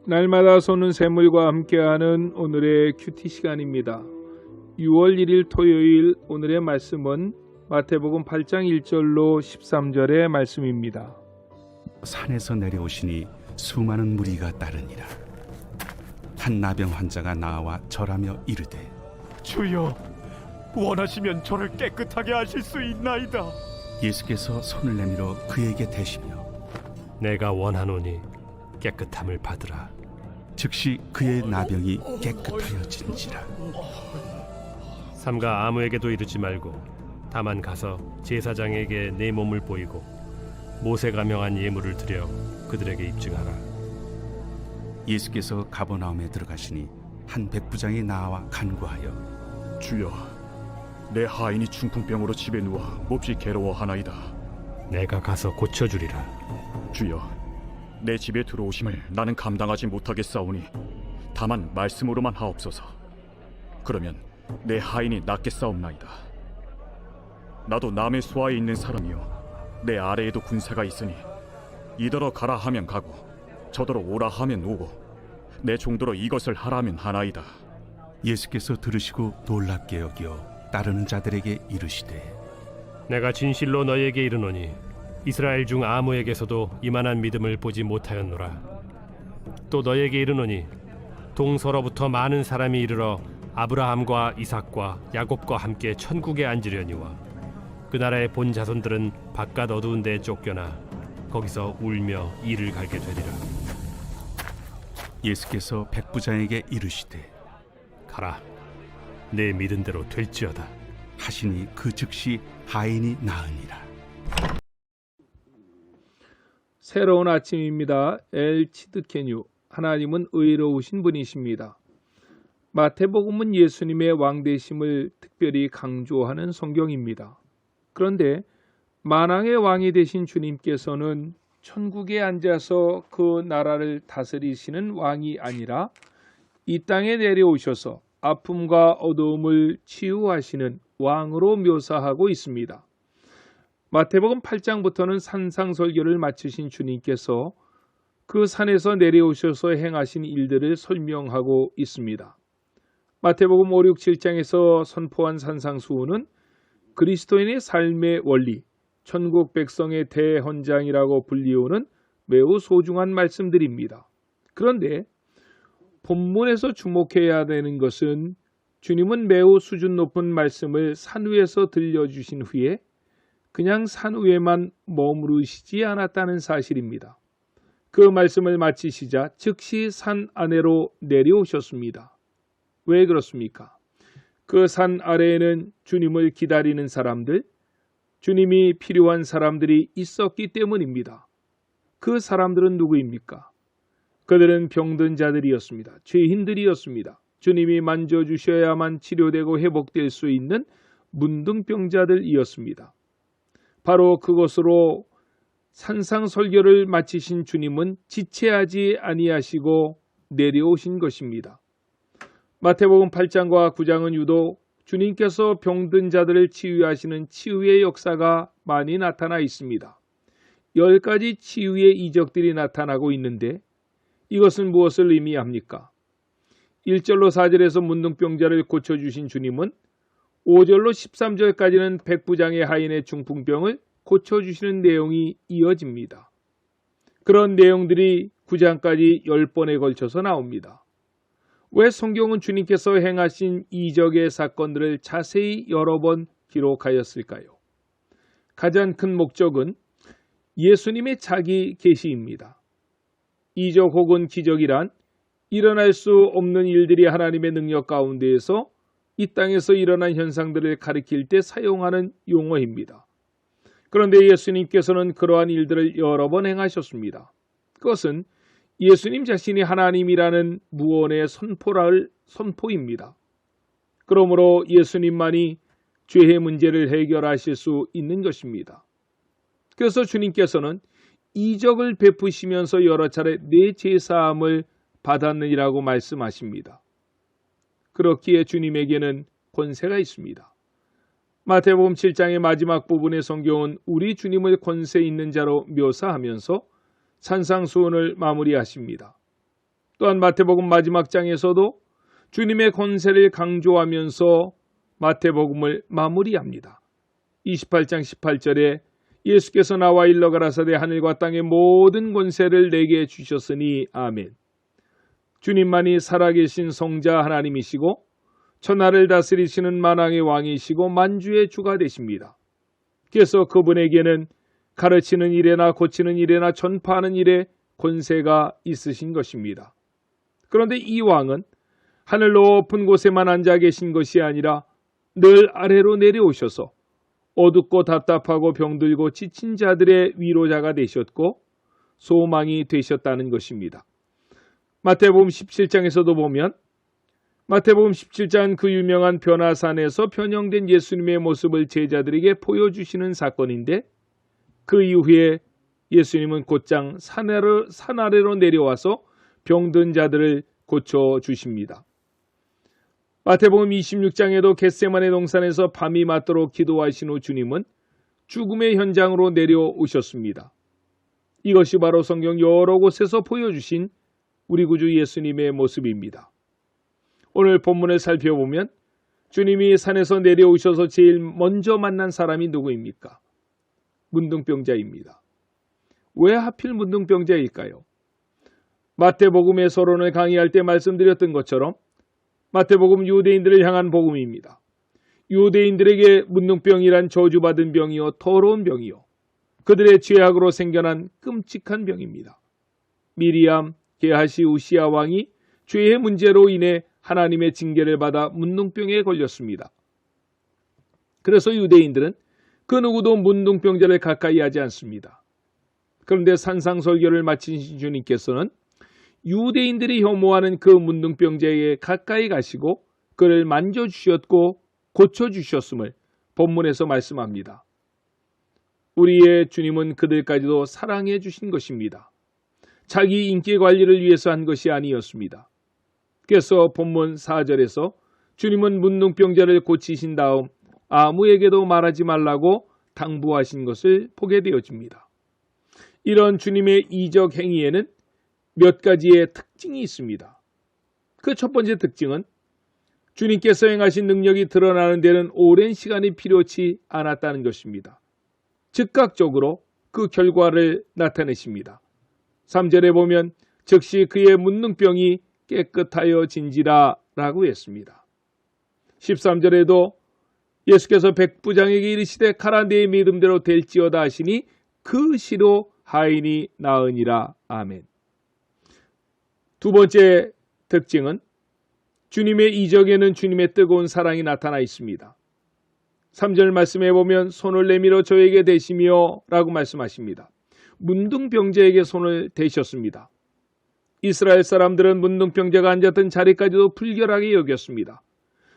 날마다 쏘는 샘물과 함께하는 오늘의 큐티 시간입니다. 6월 1일 토요일 오늘의 말씀은 마태복음 8장 1절로 13절의 말씀입니다. 산에서 내려오시니 수많은 무리가 따르니라. 한 나병 환자가 나와 절하며 이르되, 주여, 원하시면 저를 깨끗하게 하실 수 있나이다. 예수께서 손을 내밀어 그에게 대시며 내가 원하노니 깨끗함을 받으라. 즉시 그의 나병이 깨끗하여진지라. 삼가 아무에게도 이르지 말고 다만 가서 제사장에게 내 몸을 보이고 모세가 명한 예물을 드려 그들에게 입증하라. 예수께서 가버나움에 들어가시니 한 백부장이 나와 간구하여, 주여, 내 하인이 중풍병으로 집에 누워 몹시 괴로워하나이다. 내가 가서 고쳐주리라. 주여, 내 집에 들어오심을 나는 감당하지 못하겠사오니 다만 말씀으로만 하옵소서. 그러면 내 하인이 낫겠사옵나이다. 나도 남의 수하에 있는 사람이요, 내 아래에도 군사가 있으니 이더러 가라 하면 가고 저더러 오라 하면 오고 내 종도로 이것을 하라면 하나이다. 예수께서 들으시고 놀랍게 여겨 따르는 자들에게 이르시되, 내가 진실로 너희에게 이르노니 이스라엘 중 아무에게서도 이만한 믿음을 보지 못하였노라. 또 너희에게 이르노니 동서로부터 많은 사람이 이르러 아브라함과 이삭과 야곱과 함께 천국에 앉으려니와 그 나라의 본 자손들은 바깥 어두운 데에 쫓겨나 거기서 울며 이를 갈게 되리라. 예수께서 백부장에게 이르시되, 가라, 내 믿은 대로 될지어다 하시니 그 즉시 하인이 나으니라. 새로운 아침입니다. 엘 치드케뉴, 하나님은 의로우신 분이십니다. 마태복음은 예수님의 왕되심을 특별히 강조하는 성경입니다. 그런데 만왕의 왕이 되신 주님께서는 천국에 앉아서 그 나라를 다스리시는 왕이 아니라 이 땅에 내려오셔서 아픔과 어두움을 치유하시는 왕으로 묘사하고 있습니다. 마태복음 8장부터는 산상설교를 마치신 주님께서 그 산에서 내려오셔서 행하신 일들을 설명하고 있습니다. 마태복음 5, 6, 7장에서 선포한 산상수훈은 그리스도인의 삶의 원리, 천국 백성의 대헌장이라고 불리우는 매우 소중한 말씀들입니다. 그런데 본문에서 주목해야 되는 것은 주님은 매우 수준 높은 말씀을 산 위에서 들려주신 후에 그냥 산 위에만 머무르시지 않았다는 사실입니다. 그 말씀을 마치시자 즉시 산 아래로 내려오셨습니다. 왜 그렇습니까? 그 산 아래에는 주님을 기다리는 사람들, 주님이 필요한 사람들이 있었기 때문입니다. 그 사람들은 누구입니까? 그들은 병든 자들이었습니다. 죄인들이었습니다. 주님이 만져주셔야만 치료되고 회복될 수 있는 문둥병자들이었습니다. 바로 그것으로 산상설교를 마치신 주님은 지체하지 아니하시고 내려오신 것입니다. 마태복음 8장과 9장은 유독 주님께서 병든 자들을 치유하시는 치유의 역사가 많이 나타나 있습니다. 10가지 치유의 이적들이 나타나고 있는데 이것은 무엇을 의미합니까? 1절로 4절에서 문둥병자를 고쳐주신 주님은 5절로 13절까지는 백부장의 하인의 중풍병을 고쳐주시는 내용이 이어집니다. 그런 내용들이 9장까지 10번에 걸쳐서 나옵니다. 왜 성경은 주님께서 행하신 이적의 사건들을 자세히 여러 번 기록하였을까요? 가장 큰 목적은 예수님의 자기 계시입니다. 이적 혹은 기적이란 일어날 수 없는 일들이 하나님의 능력 가운데에서 이 땅에서 일어난 현상들을 가리킬 때 사용하는 용어입니다. 그런데 예수님께서는 그러한 일들을 여러 번 행하셨습니다. 그것은 예수님 자신이 하나님이라는 무언의 선포입니다. 그러므로 예수님만이 죄의 문제를 해결하실 수 있는 것입니다. 그래서 주님께서는 이적을 베푸시면서 여러 차례 내 죄사함을 받았느니라고 말씀하십니다. 그렇기에 주님에게는 권세가 있습니다. 마태복음 7장의 마지막 부분의 성경은 우리 주님을 권세 있는 자로 묘사하면서 산상수훈을 마무리하십니다. 또한 마태복음 마지막 장에서도 주님의 권세를 강조하면서 마태복음을 마무리합니다. 28장 18절에 예수께서 나와 일러 가라사대 하늘과 땅의 모든 권세를 내게 주셨으니 아멘. 주님만이 살아계신 성자 하나님이시고 천하를 다스리시는 만왕의 왕이시고 만주의 주가 되십니다. 그래서 그분에게는 가르치는 일에나 고치는 일에나 전파하는 일에 권세가 있으신 것입니다. 그런데 이 왕은 하늘 높은 곳에만 앉아 계신 것이 아니라 늘 아래로 내려오셔서 어둡고 답답하고 병들고 지친 자들의 위로자가 되셨고 소망이 되셨다는 것입니다. 마태복음 17장에서도 보면 마태복음 17장 그 유명한 변화산에서 변형된 예수님의 모습을 제자들에게 보여주시는 사건인데 그 이후에 예수님은 곧장 산 아래로 내려와서 병든 자들을 고쳐주십니다. 마태복음 26장에도 겟세마네 동산에서 밤이 맞도록 기도하신 후 주님은 죽음의 현장으로 내려오셨습니다. 이것이 바로 성경 여러 곳에서 보여주신 우리 구주 예수님의 모습입니다. 오늘 본문을 살펴보면 주님이 산에서 내려오셔서 제일 먼저 만난 사람이 누구입니까? 문둥병자입니다. 왜 하필 문둥병자일까요? 마태복음의 서론을 강의할 때 말씀드렸던 것처럼 마태복음 유대인들을 향한 복음입니다. 유대인들에게 문둥병이란 저주받은 병이요 더러운 병이요 그들의 죄악으로 생겨난 끔찍한 병입니다. 미리암, 게하시, 우시야 왕이 죄의 문제로 인해 하나님의 징계를 받아 문둥병에 걸렸습니다. 그래서 유대인들은 그 누구도 문둥병자를 가까이 하지 않습니다. 그런데 산상설교를 마치신 주님께서는 유대인들이 혐오하는 그 문둥병자에게 가까이 가시고 그를 만져주셨고 고쳐주셨음을 본문에서 말씀합니다. 우리의 주님은 그들까지도 사랑해 주신 것입니다. 자기 인기 관리를 위해서 한 것이 아니었습니다. 그래서 본문 4절에서 주님은 문둥병자를 고치신 다음 아무에게도 말하지 말라고 당부하신 것을 보게 되어집니다. 이런 주님의 이적 행위에는 몇 가지의 특징이 있습니다. 그 첫 번째 특징은 주님께서 행하신 능력이 드러나는 데는 오랜 시간이 필요치 않았다는 것입니다. 즉각적으로 그 결과를 나타내십니다. 3절에 보면 즉시 그의 문둥병이 깨끗하여진지라 라고 했습니다. 13절에도 예수께서 백부장에게 이르시되 가라 네 믿음대로 될지어다 하시니 그 시로 하인이 나으니라. 아멘. 두 번째 특징은 주님의 이적에는 주님의 뜨거운 사랑이 나타나 있습니다. 3절 말씀해 보면 손을 내밀어 저에게 대시며 라고 말씀하십니다. 문둥병자에게 손을 대셨습니다. 이스라엘 사람들은 문둥병자가 앉았던 자리까지도 불결하게 여겼습니다.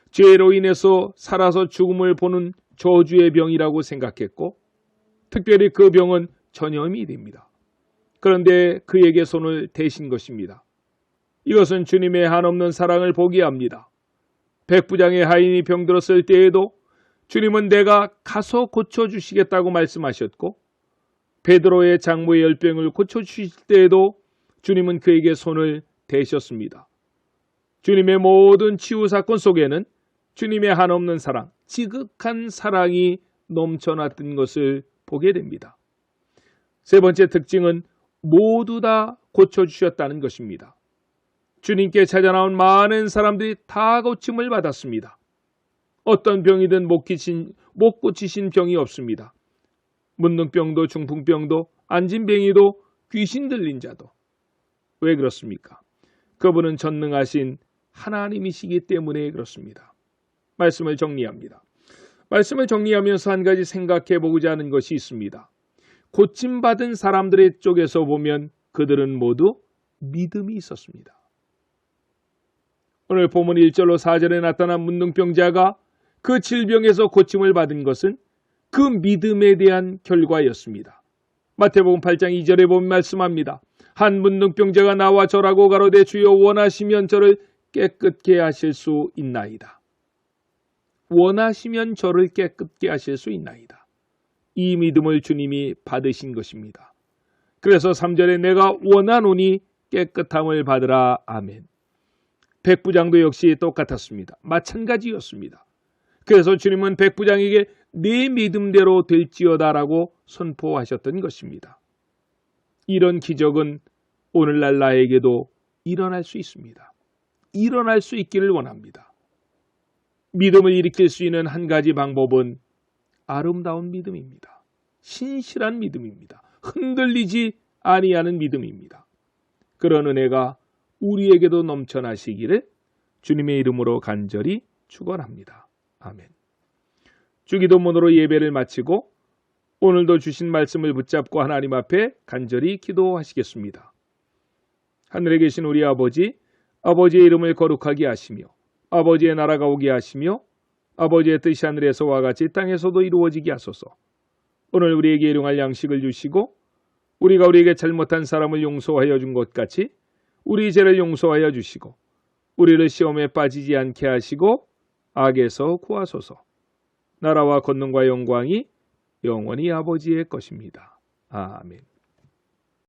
죄로 인해서 살아서 죽음을 보는 저주의 병이라고 생각했고 특별히 그 병은 전염이 됩니다. 그런데 그에게 손을 대신 것입니다. 이것은 주님의 한없는 사랑을 보게 합니다. 백부장의 하인이 병들었을 때에도 주님은 내가 가서 고쳐주시겠다고 말씀하셨고 베드로의 장모의 열병을 고쳐주실 때에도 주님은 그에게 손을 대셨습니다. 주님의 모든 치유 사건 속에는 주님의 한없는 사랑, 지극한 사랑이 넘쳐났던 것을 보게 됩니다. 세 번째 특징은 모두 다 고쳐주셨다는 것입니다. 주님께 찾아나온 많은 사람들이 다 고침을 받았습니다. 어떤 병이든 못 고치신 병이 없습니다. 문둥병도 중풍병도 안진뱅이도 귀신 들린 자도. 왜 그렇습니까? 그분은 전능하신 하나님이시기 때문에 그렇습니다. 말씀을 정리합니다. 말씀을 정리하면서 한 가지 생각해 보고자 하는 것이 있습니다. 고침받은 사람들의 쪽에서 보면 그들은 모두 믿음이 있었습니다. 오늘 본문 1절로 4절에 나타난 문둥병자가 그 질병에서 고침을 받은 것은 그 믿음에 대한 결과였습니다. 마태복음 8장 2절에 보면 말씀합니다. 한 문둥병자가 나와 절하고 가로되 주여 원하시면 저를 깨끗게 하실 수 있나이다. 원하시면 저를 깨끗게 하실 수 있나이다. 이 믿음을 주님이 받으신 것입니다. 그래서 3절에 내가 원하노니 깨끗함을 받으라. 아멘. 백부장도 역시 똑같았습니다. 마찬가지였습니다. 그래서 주님은 백부장에게 네 믿음대로 될지어다라고 선포하셨던 것입니다. 이런 기적은 오늘날 나에게도 일어날 수 있습니다. 일어날 수 있기를 원합니다. 믿음을 일으킬 수 있는 한 가지 방법은 아름다운 믿음입니다. 신실한 믿음입니다. 흔들리지 아니하는 믿음입니다. 그런 은혜가 우리에게도 넘쳐나시기를 주님의 이름으로 간절히 축원합니다. 아멘. 주기도문으로 예배를 마치고 오늘도 주신 말씀을 붙잡고 하나님 앞에 간절히 기도하시겠습니다. 하늘에 계신 우리 아버지, 아버지의 이름을 거룩하게 하시며 아버지의 나라가 오게 하시며 아버지의 뜻이 하늘에서와 같이 땅에서도 이루어지게 하소서. 오늘 우리에게 일용할 양식을 주시고 우리가 우리에게 잘못한 사람을 용서하여 준 것 같이 우리 죄를 용서하여 주시고 우리를 시험에 빠지지 않게 하시고 악에서 구하소서. 나라와 권능과 영광이 영원히 아버지의 것입니다. 아멘.